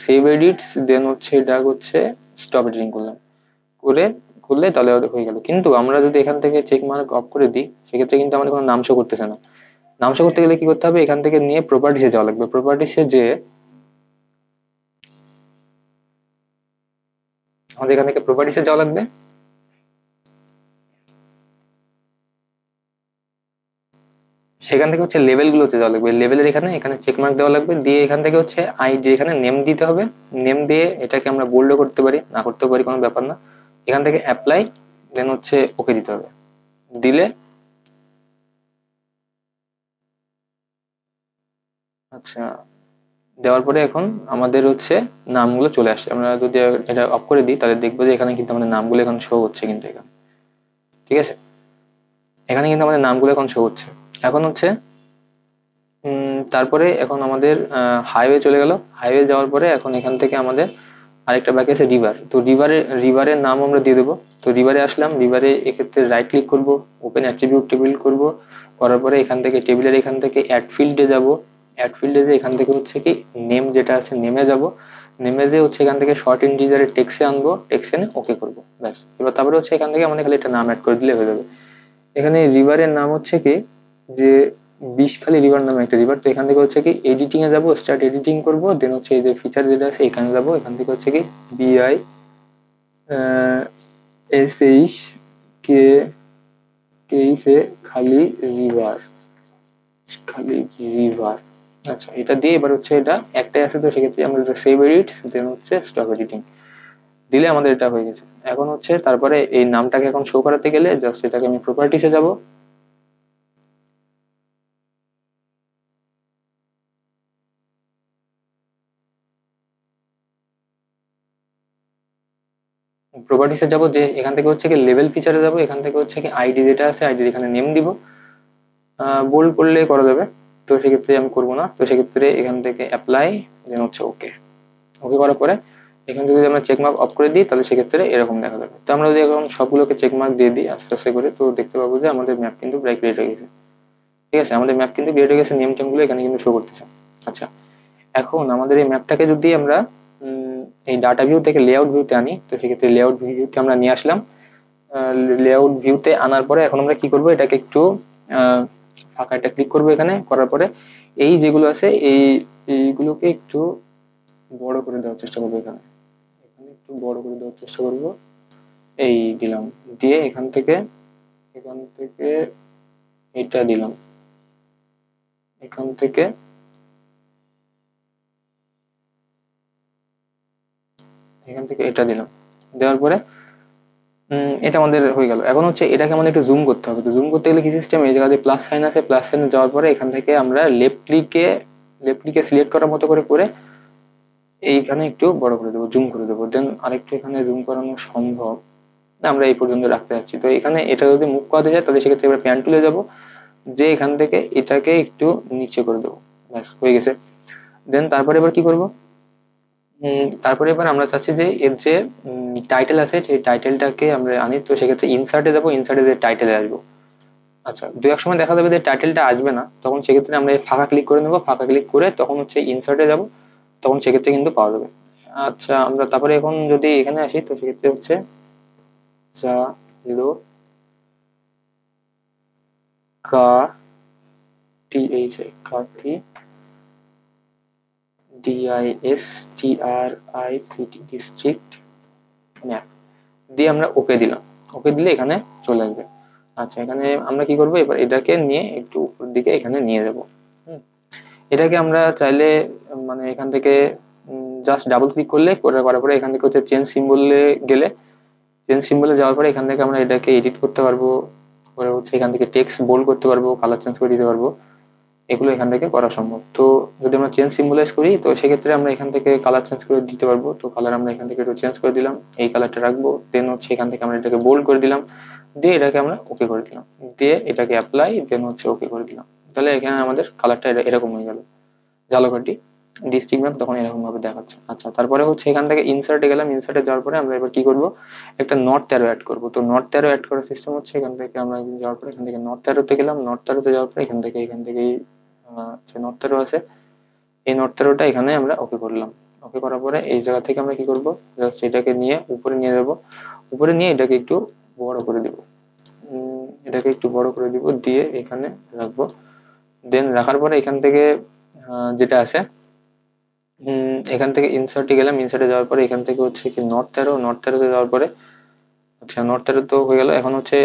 সেভ এডিটস, দেন হচ্ছে এটা হচ্ছে স্টপ এডিটিং করলাম, করে করলে তাহলে হয়ে গেল। কিন্তু আমরা যদি এখান থেকে চেক মার্ক অফ করে দিই সেক্ষেত্রে কিন্তু আমাদের কোনো নাম শো করতেছে না। নাম শো করতে গেলে কি করতে হবে, এখান থেকে নিয়ে প্রপার্টিসে যাওয়া লাগবে, প্রপার্টিসে যে আমাদের এখান থেকে প্রপার্টিসে যাওয়া লাগবে। সেখান থেকে হচ্ছে লেভেল গুলোতে যাওয়া লাগবে, লেভেলের এখানে এখানে চেক মার্ক দেওয়া লাগবে, দিয়ে এখান থেকে হচ্ছে আইডি এখানে নেম দিতে হবে, নেম দিয়ে এটাকে আমরা বোল্ড করতে পারি না করতে পারি কোনো ব্যাপার না। এখান থেকে অ্যাপ্লাই, দেন হচ্ছে ওকে দিতে হবে, দিলে আচ্ছা দেওয়ার পরে এখন আমাদের হচ্ছে নামগুলো চলে আসছে। আমরা যদি এটা অফ করে দিই তাহলে দেখবো যে এখানে কিন্তু আমাদের নামগুলো এখন শো হচ্ছে, কিন্তু এখানে ঠিক আছে, এখানে কিন্তু আমাদের নামগুলো এখন শো হচ্ছে। এখন হচ্ছে তারপরে এখন আমাদের হাইওয়ে চলে গেল। হাইওয়ে যাওয়ার পরে এখন এখান থেকে আমাদের আরেকটা বাকি আছে রিভার। তো রিভারের নাম আমরা দিয়ে দেবো। তো রিভারে আসলাম, রিভারে এক্ষেত্রে রাইট ক্লিক করব, ওপেন অ্যাট্রিবিউট টেবিল করব, করার পরে এখান থেকে টেবিলের এখান থেকে অ্যাড ফিল্ডে যাব। অ্যাড ফিল্ডে যে এখান থেকে হচ্ছে কি নেম যেটা আছে নেমে যাব, নেমে যে হচ্ছে এখান থেকে শর্ট ইন্টিজারে টেক্সে আনবো, টেক্সে এনে ওকে করবো, ব্যাস। এবার তারপরে হচ্ছে এখান থেকে আমাদের খালি একটা নাম অ্যাড করে দিলে হয়ে যাবে। এখানে রিভারের নাম হচ্ছে কি যে বিষখালী রিভার নামে একটা রিভার। তো এখান থেকে হচ্ছে কি এডিটিং এ যাবো, স্টার্ট এডিটিং করব, দেন হচ্ছে এই যে ফিচার যেটা আছে এখানে যাবো, এখান থেকে হচ্ছে কি বিআই এস কে সে খালি রিভার, খালি রিভার। আচ্ছা, এটা দিয়ে এবার হচ্ছে এটা একটাই আছে, তো সেক্ষেত্রে আমরা এটা সেভ এডিটস, দেন হচ্ছে স্টপ এডিটিং দিলে আমাদের এটা হয়ে গেছে। এখন হচ্ছে তারপরে এই নামটাকে এখন শো করাতে গেলে জাস্ট এটাকে আমি প্রপার্টিসে যাব, প্রপার্টিসে যাব, যে এখান থেকে হচ্ছে কি লেভেল ফিচারে যাব, এখান থেকে হচ্ছে কি আইডি যেটা আছে আইডি এখানে নেম দিব, বোল্ড করলে করা যাবে, তো সেক্ষেত্রে আমি করবো না। তো সেক্ষেত্রে এখান থেকে অ্যাপ্লাই, দেন হচ্ছে ওকে। ওকে করার পরে এখানে যদি আমরা চেক মার্ক অফ করে দিই তাহলে সেক্ষেত্রে এরকম দেখা যাবে। তো আমরা যদি এখন সবগুলোকে চেক মার্ক দিয়ে দিই আস্তে আস্তে করে, তো দেখতে পাবো যে আমাদের ম্যাপ কিন্তু প্রায় ক্রিয়েট হয়ে গেছে। ঠিক আছে, আমাদের ম্যাপ কিন্তু ক্রিয়েট হয়ে গেছে, নেম টেম গুলো এখানে কিন্তু শো করতেছে। আচ্ছা, এখন আমাদের এই ম্যাপটাকে যদি আমরা এই ডাটা ভিউ থেকে লেআউট ভিউতে আনি, তো সেক্ষেত্রে লেআউট ভিউতে আমরা নিয়ে আসলাম। লেআউট ভিউতে আনার পরে এখন আমরা কি করব, এটাকে একটু ফাঁকা একটা ক্লিক করবো, এখানে করার পরে এই যেগুলো আছে এইগুলোকে একটু বড় করে দেওয়ার চেষ্টা করবো, এখানে এখানে একটু বড় করে দেওয়ার চেষ্টা করবো, এই দিলাম, দিয়ে এখান থেকে এটা দিলাম, এখান থেকে এটা দিলাম, দেওয়ার পরে এটা আমাদের হয়ে গেল। এখন হচ্ছে এটাকে আমাদের একটু জুম করতে হবে। তো জুম করতে গেলে কি সিস্টেম, এই জায়গাতে প্লাস সাইন আছে, প্লাস সাইন যাওয়ার পরে এখান থেকে আমরা লেফট ক্লিকে সিলেক্ট করার মতো করে করে এইখানে একটু বড় করে দেবো, জুম করে দেবো, দেন আরেকটু এখানে জুম করানো সম্ভব না, আমরা এই পর্যন্ত রাখতে যাচ্ছি। তো এখানে এটা যদি মুভ করাতে যায় তাহলে সেক্ষেত্রে এবার প্যান টুলে যাবো, যে এখান থেকে এটাকে একটু নিচে করে দেবো, ব্যাস হয়ে গেছে। দেন তারপরে এবার কি করব, তারপরে এবার আমরা চাচ্ছি যে এর যে টাইটেল আছে সেই টাইটেলটাকে আমরা আনি, তো সেক্ষেত্রে ইনসার্টে যাবো, ইনসার্টে যে টাইটেলে আসবো। আচ্ছা, দু এক সময় দেখা যাবে যে টাইটেলটা আসবে না, তখন সেক্ষেত্রে আমরা এই ফাঁকা ক্লিক করে নেবো, ফাঁকা ক্লিক করে তখন হচ্ছে ইনসার্টে যাব, তখন সেক্ষেত্রে কিন্তু পাওয়া যাবে। আচ্ছা, আমরা তারপরে এখন যদি এখানে আসি তো সেক্ষেত্রে হচ্ছে চালো কা টি এইচ কাঠি DISTRICT ডিস্ট্রিক্ট ম্যাপ দিয়ে আমরা ওকে দিলাম। ওকে দিলে এখানে চলে আসবে। আচ্ছা, এখানে আমরা কি করবো, এবার এটাকে নিয়ে একটু উপর দিকে এখানে নিয়ে যাবো। এটাকে আমরা চাইলে মানে এখান থেকে জাস্ট ডাবল ক্লিক করলে করার পরে এখান থেকে হচ্ছে চেঞ্জ সিম্বলে গেলে, চেঞ্জ সিম্বলে যাওয়ার পরে এখান থেকে আমরা এটাকে এডিট করতে পারবো, পরে হচ্ছে এখান থেকে টেক্সট বোল্ড করতে পারবো, কালার চেঞ্জ করে দিতে পারবো, এগুলো এখান থেকে করা সম্ভব। তো যদি আমরা চেঞ্জ সিম্বলাইজ করি তো সেক্ষেত্রে আমরা এখান থেকে কালার চেঞ্জ করে দিতে পারবো। তো কালার আমরা এখান থেকে একটু চেঞ্জ করে দিলাম, এই কালারটা রাখবো, দেন হচ্ছে এখান থেকে আমরা এটাকে বোল্ড করে দিলাম, দিয়ে এটাকে আমরা ওকে করে দিলাম, দিয়ে এটাকে অ্যাপ্লাই, দেন হচ্ছে ওকে করে দিলাম। তাহলে এখানে আমাদের কালারটা এরকম হয়ে গেল, ঝালকাঠি ডিস্ট্রিক্ট ম্যাপ তখন এরকম ভাবে দেখাচ্ছে। আচ্ছা, তারপরে হচ্ছে এখান থেকে ইনসার্টে গেলাম, ইনসার্টে যাওয়ার পরে আমরা এবার কি করব, একটা নর্থ অ্যারো অ্যাড করব। তো নর্থ অ্যারো অ্যাড করার সিস্টেম হচ্ছে এখান থেকে আমরা যাওয়ার পরে এখান থেকে নর্থ অ্যারোতে গেলাম, নর্থ অ্যারোতে যাওয়ার পরে এখান থেকে যে নর্থ অ্যারো আছে এই নর্থ অ্যারোটা এখানে আমরা ওকে করলাম। ওকে করার পরে এই জায়গা থেকে আমরা কি করব, জাস্ট এটাকে নিয়ে উপরে নিয়ে যাব, উপরে নিয়ে এটাকে একটু বড় করে দিব, এটাকে একটু বড় করে দিব, দিয়ে এখানে রাখবো। দেন রাখার পরে এখান থেকে যেটা আছে এখান থেকে ইনসার্টে গেলাম, ইনসার্টে যাওয়ার পরে এখান থেকে হচ্ছে কি নর্থ অ্যারোতে যাওয়ার পরে, আচ্ছা নর্থ অ্যারো তো হয়ে গেল। এখন হচ্ছে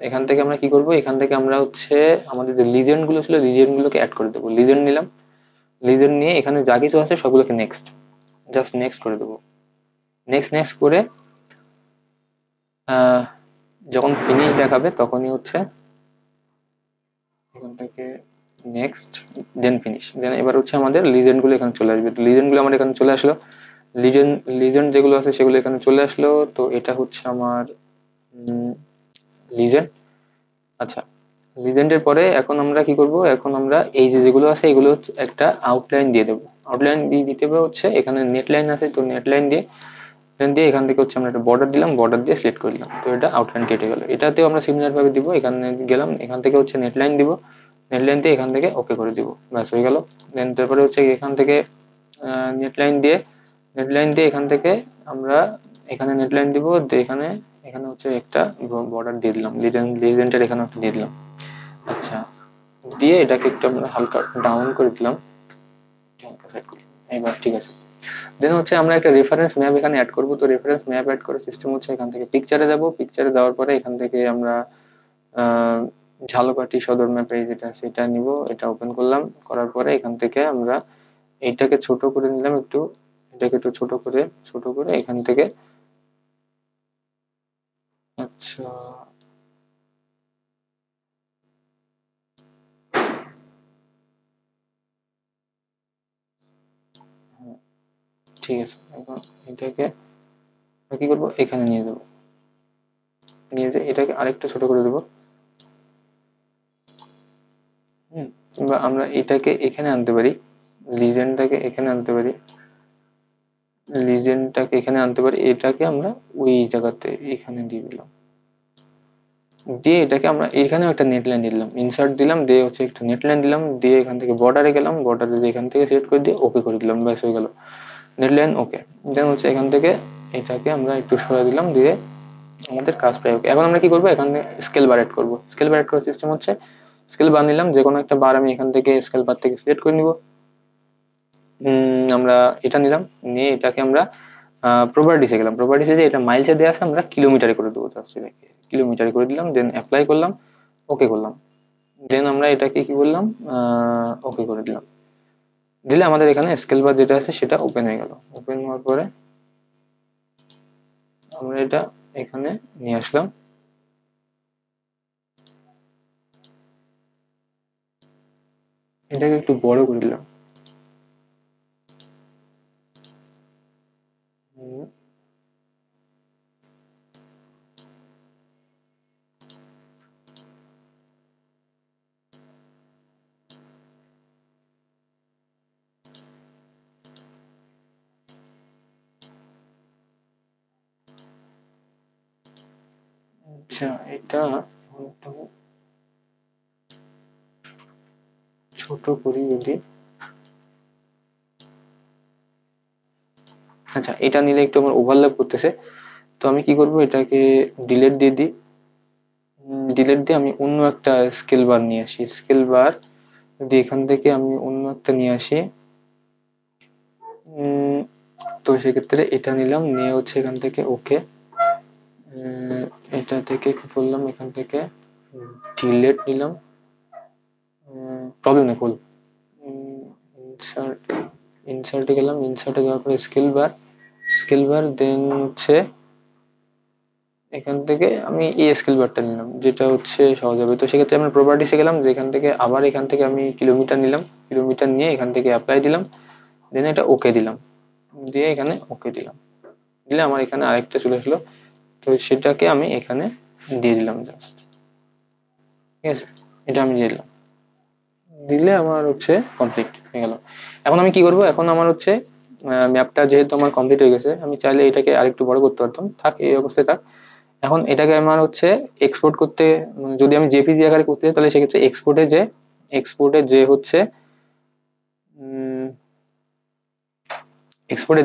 এখান থেকে আমরা কি করব, এখান থেকে আমরা হচ্ছে আমাদের যে লিজেন্ড গুলো ছিল লিজেন্ড গুলোকে অ্যাড করে দেবো, লিজেন্ড নিলাম, লিজেন্ড নিয়ে এখানে যা কিছু আছে সবগুলোকে নেক্সট, জাস্ট নেক্সট করে দেবো। নেক্সট নেক্সট করে আহ, যখন ফিনিশ দেখাবে তখনই হচ্ছে এখান থেকে নেক্সট, দেন ফিনিশ, দেন এবার হচ্ছে আমাদের লিজেন্ড গুলো এখানে চলে আসবে। তো লিজেন্ড গুলো আমার এখানে চলে আসলো, লিজেন্ড লিজেন্ড যেগুলো আছে সেগুলো এখানে চলে আসলো। তো এটা হচ্ছে আমার লিজেন্ড। আচ্ছা, লিজেন্ডের পরে এখন আমরা কি করব, এখন আমরা এই যে যেগুলো আছে এগুলো একটা আউটলাইন দিয়ে দেবো। আউটলাইন দিয়ে দিতে হবে হচ্ছে এখানে নেট লাইন আছে, তো নেট লাইন দিয়ে এখান থেকে হচ্ছে আমরা একটা বর্ডার দিলাম, বর্ডার দিয়ে সিলেক্ট করে দিলাম, তো এটা আউটলাইন কেটে গেল। এটাতেও আমরা সিমিলার ভাবে দিব, এখানে গেলাম, এখান থেকে হচ্ছে নেট লাইন দিব, নেট লাইন দিয়ে এখান থেকে ওকে করে দিব, ব্যাস হয়ে গেল। দেন তারপরে হচ্ছে এখান থেকে নেট লাইন দিয়ে এখান থেকে আমরা এখানে নেট লাইন দিব, দিয়ে এখানে এখানে হচ্ছে একটা বর্ডার দিয়ে দিলাম, লিজেন্ডের এখানে একটা দিয়ে দিলাম। আচ্ছা, দিয়ে এটাকে একটু আমরা হালকা ডাউন করে দিলাম, হালকা সাইড করি, এইবার ঠিক আছে। দেন হচ্ছে আমরা একটা রেফারেন্স ম্যাপ এখানে অ্যাড করব। তো রেফারেন্স ম্যাপ অ্যাড করার সিস্টেম হচ্ছে এখান থেকে পিকচারে যাব, পিকচারে যাওয়ার পরে এখান থেকে আমরা ঝালকাঠি সদর ম্যাপে যেটা সেটা নিব, এটা ওপেন করলাম, করার পরে এখান থেকে আমরা এইটাকে ছোট করে নিলাম একটু, এটাকে একটু ছোট করে এখান থেকে। আচ্ছা, হ্যাঁ, ঠিক আছে। এখন এটাকে আমরা কি করবো, এখানে নিয়ে যাবো, নিয়ে যে এটাকে আরেকটু ছোট করে দেবো। কিংবা আমরা এটাকে এখানে আনতে পারি, লিজেন্ডটাকে এখানে আনতে পারি, এটাকে আমরা ওই জায়গাতে এখানে দিয়ে দিলাম, দিয়ে এটাকে আমরা এখানেও একটা নেট লাইন দিলাম, ইনসার্ট দিলাম, দিয়ে হচ্ছে একটা নেট লাইন দিলাম, দিয়ে এখান থেকে বর্ডারে গেলাম, বর্ডারে এখান থেকে সিলেক্ট করে দিয়ে ওকে করে দিলাম, ব্যাস হয়ে গেল নেট লাইন ওকে। দেন হচ্ছে এখান থেকে এটাকে আমরা একটু সরে দিলাম, দিয়ে আমাদের কাজ প্রায় ওকে। এখন আমরা কি করবো, এখানে স্কেল বার এড করবো। স্কেল বার এড করার সিস্টেম হচ্ছে স্কেল বার নিলাম, যে কোনো একটা বার আমি এখান থেকে স্কেল বার থেকে সিলেক্ট করে নিব। আমরা এটা নিলাম, নিয়ে এটাকে আমরা প্রপার্টিসে গেলাম, প্রপার্টিসে যে এটা মাইলসে দেওয়া আছে আমরা কিলোমিটারে করে দেবো, জাস্ট এটাকে কিলোমিটারে করে দিলাম, দেন অ্যাপ্লাই করলাম, ওকে করলাম। দেন আমরা এটাকে কি করলাম, ওকে করে দিলাম, দিলে আমাদের এখানে স্কেল বার যেটা আছে সেটা ওপেন হয়ে গেল। ওপেন হওয়ার পরে আমরা এটা এখানে নিয়ে আসলাম, এটাকে একটু বড় করে দিলাম। হুম, আচ্ছা, এটা একটু ছোট করি যদি। আচ্ছা, এটা নিলে একটু আমার ওভারল্যাপ করতেছে, তো আমি কি করব, এটাকে ডিলেট দিয়ে দিই। ডিলেট দিয়ে আমি অন্য একটা স্কেল বার নিয়ে আসি, স্কেল বার যদি এখান থেকে আমি অন্য একটা নিয়ে আসি, উম, তো সেক্ষেত্রে এটা নিলাম, নিয়ে হচ্ছে এখান থেকে ওকে, এটা থেকে কি করলাম, এখান থেকে ডিলেট নিলাম, প্রবলেম নেই, ফুল ইনসার্ট, ইনসার্টে গেলাম, ইনসার্টে যাওয়ার পরে স্কেল বার দেন হচ্ছে এখান থেকে আমি এই স্কেল বারটা নিলাম, যেটা হচ্ছে সহজ হবে। তো সেক্ষেত্রে আমরা প্রপার্টিসে গেলাম, যেখান থেকে আবার এখান থেকে আমি কিলোমিটার নিলাম, কিলোমিটার নিয়ে এখান থেকে অ্যাপ্লাই দিলাম, দেন এটা ওকে দিলাম, দিয়ে এখানে ওকে দিলাম, দিলে আমার এখানে আরেকটা চলে আসলো, তো সেটাকে আমি এখানে দিয়ে দিলাম জাস্ট, ঠিক আছে, এটা আমি দিয়ে দিলাম, দিলে আমার হচ্ছে কমপ্লিট হয়ে গেল। এখন আমি কি করব, এখন আমার হচ্ছে ম্যাপটা যেহেতু আমার কমপ্লিট হয়ে গেছে, আমি চাইলে এটাকে আরেকটু বড় করতে পারতাম, থাক এই অবস্থায় থাক। এখন এটাকে আমার হচ্ছে এক্সপোর্ট করতে, যদি আমি জেপিজি আকারে করতে চাই তাহলে সেক্ষেত্রে এক্সপোর্টে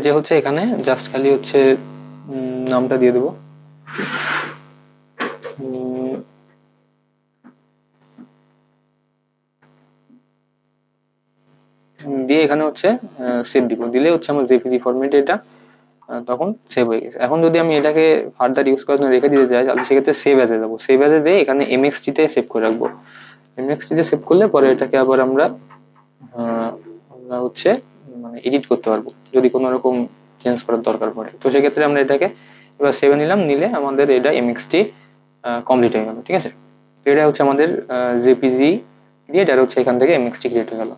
যে হচ্ছে এখানে জাস্ট খালি হচ্ছে নামটা দিয়ে দেবো, দিয়ে এখানে হচ্ছে সেভ দিব, দিলে হচ্ছে আমার জেপিজি ফরম্যাটে এটা তখন সেভ হয়ে গেছে। এখন যদি আমি এটাকে ফার্দার ইউজ করার জন্য রেখে দিতে চাই তাহলে সেক্ষেত্রে সেভ অ্যাজে যাবো, সেভ অ্যাজে দিয়ে এখানে এমএক্সটি তে সেভ করে রাখবো। এমএক্সটি তে সেভ করলে পরে এটাকে আবার আমরা হচ্ছে মানে এডিট করতে পারবো যদি কোনো রকম চেঞ্জ করার দরকার পড়ে। তো সেক্ষেত্রে আমরা এটাকে এবার সেভে নিলাম, নিলে আমাদের এটা এমএক্সটি কমপ্লিট হয়ে গেল, ঠিক আছে। তো এটা হচ্ছে আমাদের জেপিজি ক্রিয়েট, আর হচ্ছে এখান থেকে এমএক্সটি ক্রিয়েট হয়ে গেল।